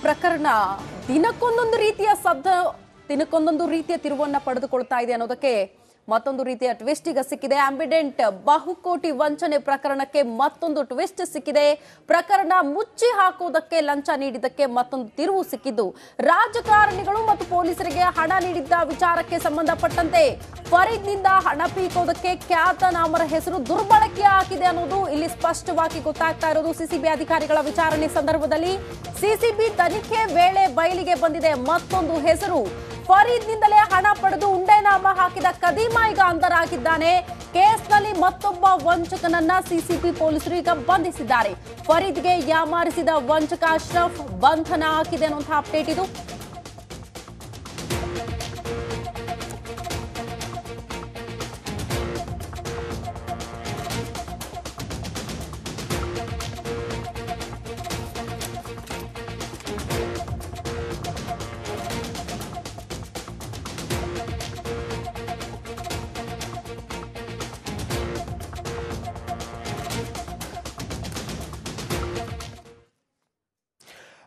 ಪ್ರಕರಣ ದಿನಕ್ಕೊಂದೊಂದು ರೀತಿಯ ತಿರುವನ್ನ ಪಡೆದುಕೊಳ್ತಾ ಇದೆ ಅನ್ನೋದಕ್ಕೆ ಮತ್ತೊಂದು ರೀತಿಯ ಟ್ವಿಸ್ಟ್ ಈಗ ಸಿಕ್ಕಿದೆ. ಆಂಬಿಡೆಂಟ್ ಬಹುಕೋಟಿ ವಂಚನೆ ಪ್ರಕರಣಕ್ಕೆ ಮತ್ತೊಂದು ಟ್ವಿಸ್ಟ್ ಸಿಕ್ಕಿದೆ. ಪ್ರಕರಣ ಮುಚ್ಚಿ ಹಾಕುವುದಕ್ಕೆ ಲಂಚ ನೀಡಿದ್ದಕ್ಕೆ ಮತ್ತೊಂದು ತಿರುವು ಸಿಕ್ಕಿದ್ದು ರಾಜಕಾರಣಿಗಳು ಮತ್ತು ಪೊಲೀಸರಿಗೆ ಹಣ ನೀಡಿದ್ದ ವಿಚಾರಕ್ಕೆ ಸಂಬಂಧಪಟ್ಟಂತೆ ಫರೀದ್ನಿಂದ ಹಣ ಪೀಕೋದಕ್ಕೆ ಖ್ಯಾತನಾಮರ ಹೆಸರು ದುರ್ಬಳಕೆ ಆಗಿದೆ ಅನ್ನೋದು ಇಲ್ಲಿ ಸ್ಪಷ್ಟವಾಗಿ ಗೊತ್ತಾಗ್ತಾ ಇರೋದು. ಸಿಸಿಬಿ ಅಧಿಕಾರಿಗಳ ವಿಚಾರಣೆ ಸಂದರ್ಭದಲ್ಲಿ ಸಿಸಿಬಿ ತನಿಖೆ ವೇಳೆ ಬಯಲಿಗೆ ಬಂದಿದೆ ಮತ್ತೊಂದು ಹೆಸರು. ಫರೀದ್ನಿಂದಲೇ ಹಣ ಪಡೆದು ಉಂಡೆನಾಮ ಹಾಕಿದ ಕದೀಮ ಈಗ ಅಂಧರಾಗಿದ್ದಾನೆ. ಕೇಸ್ನಲ್ಲಿ ಮತ್ತೊಬ್ಬ ವಂಚಕನನ್ನ ಸಿಸಿಬಿ ಪೊಲೀಸರು ಈಗ ಬಂಧಿಸಿದ್ದಾರೆ. ಫರೀದ್ಗೆ ಯಾಮಾರಿಸಿದ ವಂಚಕ ಅಶ್ರಫ್ ಬಂಧನ ಹಾಕಿದೆ ಅನ್ನುವಂತಹ ಅಪ್ಡೇಟ್ ಇದು.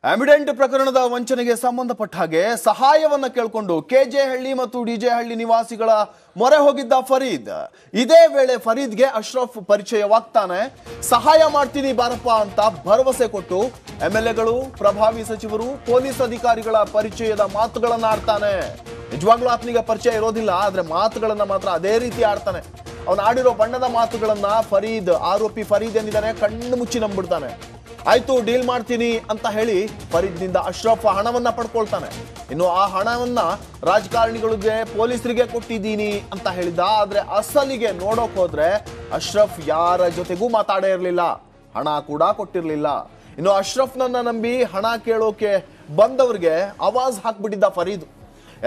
ಆಂಬಿಡೆಂಟ್ ಪ್ರಕರಣದ ವಂಚನೆಗೆ ಸಂಬಂಧಪಟ್ಟ ಹಾಗೆ ಸಹಾಯವನ್ನ ಕೇಳಿಕೊಂಡು ಕೆಜೆ ಹಳ್ಳಿ ಮತ್ತು ಡಿಜೆ ಹಳ್ಳಿ ನಿವಾಸಿಗಳ ಮೊರೆ ಹೋಗಿದ್ದ ಫರೀದ್. ಇದೇ ವೇಳೆ ಫರೀದ್ಗೆ ಅಶ್ರಫ್ ಪರಿಚಯವಾಗ್ತಾನೆ. ಸಹಾಯ ಮಾಡ್ತೀನಿ ಬಾರಪ್ಪ ಅಂತ ಭರವಸೆ ಕೊಟ್ಟು ಎಂಎಲ್ಎಗಳು, ಪ್ರಭಾವಿ ಸಚಿವರು, ಪೊಲೀಸ್ ಅಧಿಕಾರಿಗಳ ಪರಿಚಯದ ಮಾತುಗಳನ್ನ ಆಡ್ತಾನೆ. ನಿಜವಾಗ್ಲೂ ಆತನಿಗೆ ಪರಿಚಯ ಇರೋದಿಲ್ಲ, ಆದ್ರೆ ಮಾತುಗಳನ್ನ ಮಾತ್ರ ಅದೇ ರೀತಿ ಆಡ್ತಾನೆ. ಅವನು ಆಡಿರೋ ಬಣ್ಣದ ಮಾತುಗಳನ್ನ ಆರೋಪಿ ಫರೀದ್ ಏನಿದ್ದಾನೆ ಕಣ್ಣು ಮುಚ್ಚಿ ನಂಬಿಡ್ತಾನೆ. ಆಯ್ತು, ಡೀಲ್ ಮಾಡ್ತೀನಿ ಅಂತ ಹೇಳಿ ಫರೀದ್ನಿಂದ ಅಶ್ರಫ್ ಹಣವನ್ನ ಪಡ್ಕೊಳ್ತಾನೆ. ಇನ್ನು ಆ ಹಣವನ್ನ ರಾಜಕಾರಣಿಗಳಿಗೆ, ಪೊಲೀಸರಿಗೆ ಕೊಟ್ಟಿದ್ದೀನಿ ಅಂತ ಹೇಳಿದ್ದ. ಆದ್ರೆ ಅಸಲಿಗೆ ನೋಡೋಕ್ ಹೋದ್ರೆ ಅಶ್ರಫ್ ಯಾರ ಜೊತೆಗೂ ಮಾತಾಡೇ ಇರಲಿಲ್ಲ, ಹಣ ಕೂಡ ಕೊಟ್ಟಿರ್ಲಿಲ್ಲ. ಇನ್ನು ಅಶ್ರಫ್ನನ್ನ ನಂಬಿ ಹಣ ಕೇಳೋಕೆ ಬಂದವ್ರಿಗೆ ಆವಾಜ್ ಹಾಕ್ಬಿಟ್ಟಿದ್ದ ಫರೀದ್.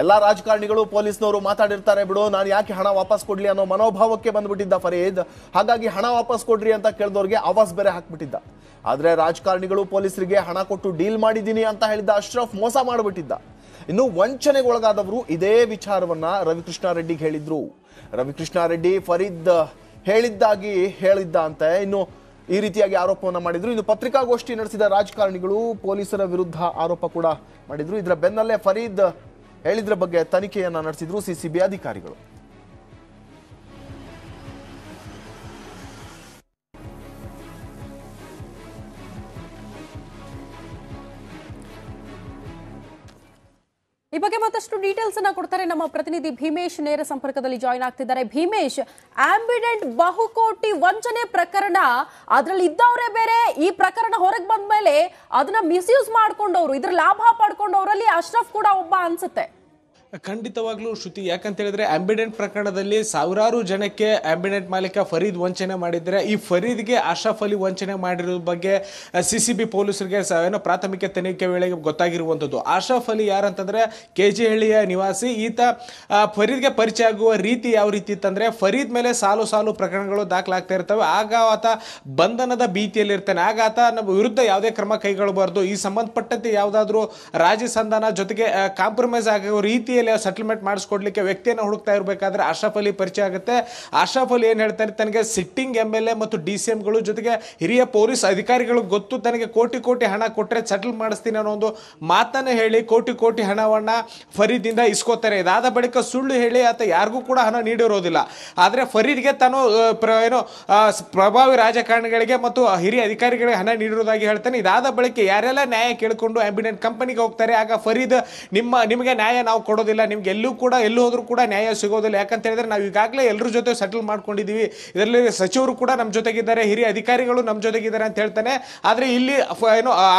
ಎಲ್ಲಾ ರಾಜಕಾರಣಿಗಳು, ಪೊಲೀಸ್ನವರು ಮಾತಾಡಿರ್ತಾರೆ ಬಿಡು, ನಾನು ಯಾಕೆ ಹಣ ವಾಪಸ್ ಕೊಡ್ಲಿ ಅನ್ನೋ ಮನೋಭಾವಕ್ಕೆ ಬಂದ್ಬಿಟ್ಟಿದ್ದ ಫರೀದ್. ಹಾಗಾಗಿ ಹಣ ವಾಪಸ್ ಕೊಡ್ರಿ ಅಂತ ಕೇಳಿದವ್ರಿಗೆ ಆವಾಜ್ ಬೇರೆ ಹಾಕ್ಬಿಟ್ಟಿದ್ದ. ಆದ್ರೆ ರಾಜಕಾರಣಿಗಳು, ಪೊಲೀಸರಿಗೆ ಹಣ ಕೊಟ್ಟು ಡೀಲ್ ಮಾಡಿದ್ದೀನಿ ಅಂತ ಹೇಳಿದ್ದ ಅಶ್ರಫ್ ಮೋಸ ಮಾಡಿಬಿಟ್ಟಿದ್ದ. ಇನ್ನು ವಂಚನೆಗೊಳಗಾದವರು ಇದೇ ವಿಚಾರವನ್ನ ರವಿಕೃಷ್ಣ ರೆಡ್ಡಿಗೆ ಹೇಳಿದ್ರು. ರವಿಕೃಷ್ಣ ರೆಡ್ಡಿ ಫರೀದ್ ಹೇಳಿದ್ದಾಗಿ ಹೇಳಿದ್ದ ಅಂತೆ. ಇನ್ನು ಈ ರೀತಿಯಾಗಿ ಆರೋಪವನ್ನ ಮಾಡಿದ್ರು. ಇನ್ನು ಪತ್ರಿಕಾಗೋಷ್ಠಿ ನಡೆಸಿದ ರಾಜಕಾರಣಿಗಳು ಪೊಲೀಸರ ವಿರುದ್ಧ ಆರೋಪ ಕೂಡ ಮಾಡಿದ್ರು. ಇದರ ಬೆನ್ನಲ್ಲೇ ಫರೀದ್ ಹೇಳಿದ್ರ ಬಗ್ಗೆ ತನಿಖೆಯನ್ನ ನಡೆಸಿದ್ರು ಸಿಸಿಬಿ ಅಧಿಕಾರಿಗಳು. ಈ ಬಗ್ಗೆ ಮತ್ತಷ್ಟು ಡೀಟೇಲ್ಸ್ ಅನ್ನ ಕೊಡ್ತಾರೆ ನಮ್ಮ ಪ್ರತಿನಿಧಿ ಭೀಮೇಶ್. ನೇರ ಸಂಪರ್ಕದಲ್ಲಿ ಜಾಯಿನ್ ಆಗ್ತಿದ್ದಾರೆ. ಭೀಮೇಶ್, ಆಂಬಿಡೆಂಟ್ ಬಹುಕೋಟಿ ವಂಚನೆ ಪ್ರಕರಣ, ಅದ್ರಲ್ಲಿ ಇದ್ದವರೇ ಬೇರೆ. ಈ ಪ್ರಕರಣ ಹೊರಗೆ ಬಂದ ಮೇಲೆ ಅದನ್ನ ಮಿಸ್ಯೂಸ್ ಮಾಡ್ಕೊಂಡವ್ರು, ಇದ್ರ ಲಾಭ ಪಡ್ಕೊಂಡವರಲ್ಲಿ ಅಶ್ರಫ್ ಕೂಡ ಒಬ್ಬ ಅನ್ಸುತ್ತೆ. ಖಂಡಿತವಾಗ್ಲೂ ಶ್ರುತಿ, ಯಾಕಂತ ಹೇಳಿದ್ರೆ ಆಂಬಿಡೆಂಟ್ ಪ್ರಕರಣದಲ್ಲಿ ಸಾವಿರಾರು ಜನಕ್ಕೆ ಆಂಬಿಡೆಂಟ್ ಮಾಲೀಕ ಫರೀದ್ ವಂಚನೆ ಮಾಡಿದ್ರೆ, ಈ ಫರೀದ್ಗೆ ಅಶ್ರಫ್ ಅಲಿ ವಂಚನೆ ಮಾಡಿರೋ ಬಗ್ಗೆ ಸಿಸಿಬಿ ಪೊಲೀಸರಿಗೆ ಏನೋ ಪ್ರಾಥಮಿಕ ತನಿಖೆ ವೇಳೆಗೆ ಗೊತ್ತಾಗಿರುವಂಥದ್ದು. ಅಶ್ರಫ್ ಅಲಿ ಯಾರಂತಂದ್ರೆ ಕೆಜೆ ಹಳ್ಳಿಯ ನಿವಾಸಿ. ಈತ ಫರೀದ್ಗೆ ಪರಿಚಯ ಆಗುವ ರೀತಿ ಯಾವ ರೀತಿ ಇತ್ತಂದ್ರೆ, ಫರೀದ್ ಮೇಲೆ ಸಾಲು ಸಾಲು ಪ್ರಕರಣಗಳು ದಾಖಲಾಗ್ತಾ ಇರ್ತವೆ. ಆಗ ಆತ ಬಂಧನದ ಭೀತಿಯಲ್ಲಿ ಇರ್ತಾನೆ. ಆಗ ಆತ ನಮ್ಮ ವಿರುದ್ಧ ಯಾವುದೇ ಕ್ರಮ ಕೈಗೊಳ್ಳಬಾರ್ದು, ಈ ಸಂಬಂಧಪಟ್ಟಂತೆ ಯಾವುದಾದ್ರೂ ರಾಜಿ ಸಂಧಾನ ಜೊತೆಗೆ ಕಾಂಪ್ರಮೈಸ್ ಆಗೋ ರೀತಿ ಸೆಟಲ್ಮೆಂಟ್ ಮಾಡಿಸ್ಕೊಡ್ಲಿಕ್ಕೆ ವ್ಯಕ್ತಿಯನ್ನು ಹುಡುಕ್ತಾ ಇರಬೇಕಾದ್ರೆ ಅಶ್ರಫ್ ಅಲಿ ಪರಿಚಯ ಆಗುತ್ತೆ. ಅಶ್ರಫ್ ಅಲಿ ಏನ್ ಹೇಳ್ತಾರೆ, ತನಗೆ ಸಿಟ್ಟಿಂಗ್ ಎಂಎಲ್ಎ ಮತ್ತು ಡಿಸಿಎಂಗಳು ಜೊತೆಗೆ ಹಿರಿಯ ಪೊಲೀಸ್ ಅಧಿಕಾರಿಗಳು ಗೊತ್ತು, ತನಗೆ ಕೋಟಿ ಕೋಟಿ ಹಣ ಕೊಟ್ಟರೆ ಸೆಟಲ್ ಮಾಡಿಸ್ತೀನಿ ಅನ್ನೋ ಒಂದು ಮಾತನ್ನು ಹೇಳಿ ಕೋಟಿ ಕೋಟಿ ಹಣವನ್ನ ಫರೀದ್ನಿಂದ ಇಸ್ಕೋತಾರೆ. ಇದಾದ ಬಳಿಕ ಸುಳ್ಳು ಹೇಳಿ ಆತ ಯಾರಿಗೂ ಕೂಡ ಹಣ ನೀಡಿರೋದಿಲ್ಲ. ಆದ್ರೆ ಫರೀದ್ಗೆ ತಾನು ಪ್ರಭಾವಿ ರಾಜಕಾರಣಿಗಳಿಗೆ ಮತ್ತು ಹಿರಿಯ ಅಧಿಕಾರಿಗಳಿಗೆ ಹಣ ನೀಡಿರೋದಾಗಿ ಹೇಳ್ತಾನೆ. ಇದಾದ ಬಳಿಕ ಯಾರೆಲ್ಲ ನ್ಯಾಯ ಕೇಳಿಕೊಂಡು ಆಂಬಿಡೆಂಟ್ ಕಂಪನಿಗೆ ಹೋಗ್ತಾರೆ. ಆಗ ಫರೀದ್ ನಿಮಗೆ ನ್ಯಾಯ ನಾವು ಕೊಡೋದಿಲ್ಲ, ನಿಮ್ಗೆ ಎಲ್ಲೂ ಹೋದ್ರೂ ಕೂಡ ನ್ಯಾಯ ಸಿಗೋದಿಲ್ಲ. ಯಾಕಂತ ಹೇಳಿದ್ರೆ ನಾವು ಈಗಾಗಲೇ ಎಲ್ಲರ ಜೊತೆ ಸೆಟಲ್ ಮಾಡ್ಕೊಂಡಿದೀವಿ, ಇದರಲ್ಲಿ ಸಚಿವರು ಕೂಡ ನಮ್ಮ ಜೊತೆಗಿದ್ದಾರೆ, ಹಿರಿಯ ಅಧಿಕಾರಿಗಳು ನಮ್ಮ ಜೊತೆಗಿದ್ದಾರೆ ಅಂತ ಹೇಳ್ತಾನೆ. ಆದ್ರೆ ಇಲ್ಲಿ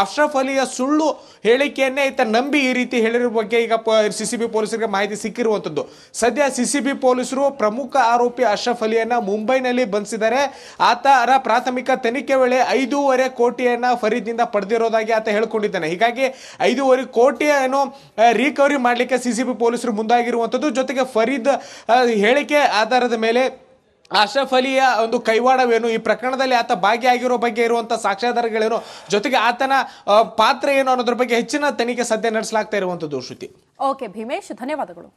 ಅಶ್ರಫ್ ಅಲಿಯ ಸುಳ್ಳು ಹೇಳಿಕೆಯನ್ನೇ ಈತ ನಂಬಿ ಈ ರೀತಿ ಹೇಳಿರೋ ಬಗ್ಗೆ ಈಗ ಸಿಸಿಬಿ ಪೊಲೀಸರಿಗೆ ಮಾಹಿತಿ ಸಿಕ್ಕಿರುವಂತದ್ದು. ಸದ್ಯ ಸಿಸಿಬಿ ಪೊಲೀಸರು ಪ್ರಮುಖ ಆರೋಪಿ ಅಶ್ರಫ್ ಅಲಿಯನ್ನ ಮುಂಬೈನಲ್ಲಿ ಬಂಧಿಸಿದ್ದಾರೆ. ಆತರ ಪ್ರಾಥಮಿಕ ತನಿಖೆ ವೇಳೆ 5.5 ಕೋಟಿಯನ್ನ ಫರೀದ್ನಿಂದ ಪಡೆದಿರೋದಾಗಿ ಆತ ಹೇಳ್ಕೊಂಡಿದ್ದಾನೆ. ಹೀಗಾಗಿ 5.5 ಕೋಟಿಯನ್ನು ರಿಕವರಿ ಮಾಡಲಿಕ್ಕೆ ಸಿಸಿಬಿ ಪೊಲೀಸರು ಮುಂದಾಗಿರುವಂಥದ್ದು. ಜೊತೆಗೆ ಫರೀದ್ ಹೇಳಿಕೆ ಆಧಾರದ ಮೇಲೆ ಅಶ್ರಫ್ ಅಲಿಯ ಒಂದು ಕೈವಾಡವೇನು, ಈ ಪ್ರಕರಣದಲ್ಲಿ ಆತ ಭಾಗಿಯಾಗಿರೋ ಬಗ್ಗೆ ಇರುವಂತಹ ಸಾಕ್ಷ್ಯಾಧಾರಗಳೇನು, ಜೊತೆಗೆ ಆತನ ಪಾತ್ರ ಏನು ಅನ್ನೋದ್ರ ಬಗ್ಗೆ ಹೆಚ್ಚಿನ ತನಿಖೆ ಸದ್ಯ ನಡೆಸಲಾಗ್ತಾ ಇರುವಂತದ್ದು. ಶ್ರುತಿ. ಓಕೆ ಭೀಮೇಶ್, ಧನ್ಯವಾದಗಳು.